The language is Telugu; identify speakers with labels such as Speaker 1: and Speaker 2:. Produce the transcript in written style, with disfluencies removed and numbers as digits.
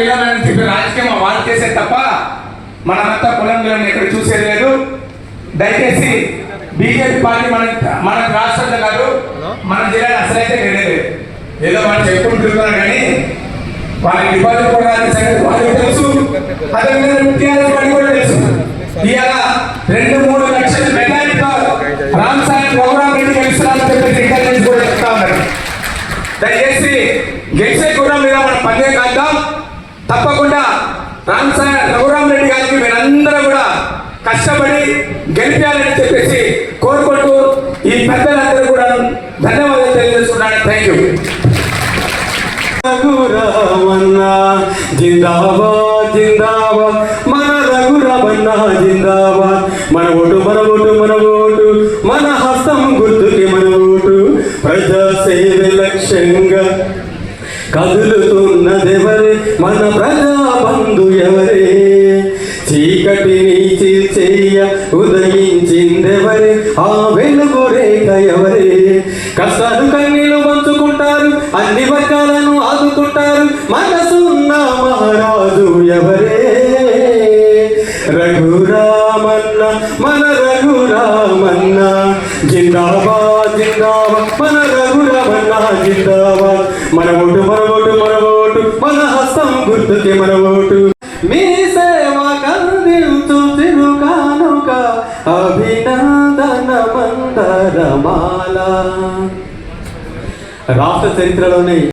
Speaker 1: విధానాన్ని చెప్పి రాజకీయం వాళ్ళు చేసే తప్ప మనమంతా కులం విలువను ఇక్కడ చూసేది లేదు. దయచేసి బీజేపీ పార్టీ మన రాష్ట్రంలో కాదు, మన జిల్లా అసలైతే లేదు. ఏదో వాళ్ళు చెప్పుకుంటున్నారు కానీ వాళ్ళ డిపాజిట్ కూడా వాళ్ళకి తెలుసు, అదేవిధంగా కూడా తెలుసు. ఇవాళ 2-3 లక్షల మెజారిటీతో రామసాయం రఘురామ్ రెడ్డి గెలుస్తున్నారని చెప్పేసి ఇంటెలిజెన్స్ కూడా చెప్తా ఉన్నారు. దయచేసి గెలిచే కూడా మీద మనం పందే కాద్దాం. తప్పకుండా రఘురామ్ రెడ్డి గారికి మీరందరూ కూడా కష్టపడి గెలిపాలని చెప్పేసి కోరుకుంటూ ఈ పెద్దలందరూ కూడా ధన్యవాదాలు తెలియజేస్తున్నాను. Thank you.
Speaker 2: రఘురామన్న జిందాబాద్ జిందాబాద్, మన రఘురామన్న జిందాబాద్. మన ఓటు మన ఓటు మన ఓటు, మన హస్తం గుర్తుకి మన ఓటు. ప్రజా సేవ లక్ష్యంగా కదులుతున్నదెవరే, మన ప్రజా బంధు ఎవరే. చీకటిని చీల్చేయ ఉదయించిందెవరే, ఆ వెలుగు రేఖ ఎవరే. కష్టాలు కన్నీళ్లు పంచుకుంటారు, అన్ని వర్గాలను ఆదుకుంటారు, మనసున్న మహారాజు ఎవరే. రఘురామన్న మన రఘురామన్న జిందాబాద్ జిందాబాద్, మన రఘురామన్న జిందాబాద్. మన ఓటు మన ఓటు మన ఓటు, మన హస్తం గుర్తుకి మన ఓటు. మీ సేవ కందిల్చు తిరుకానుక అభినందన మందరమాల. రాష్ట్ర చరిత్రలోనే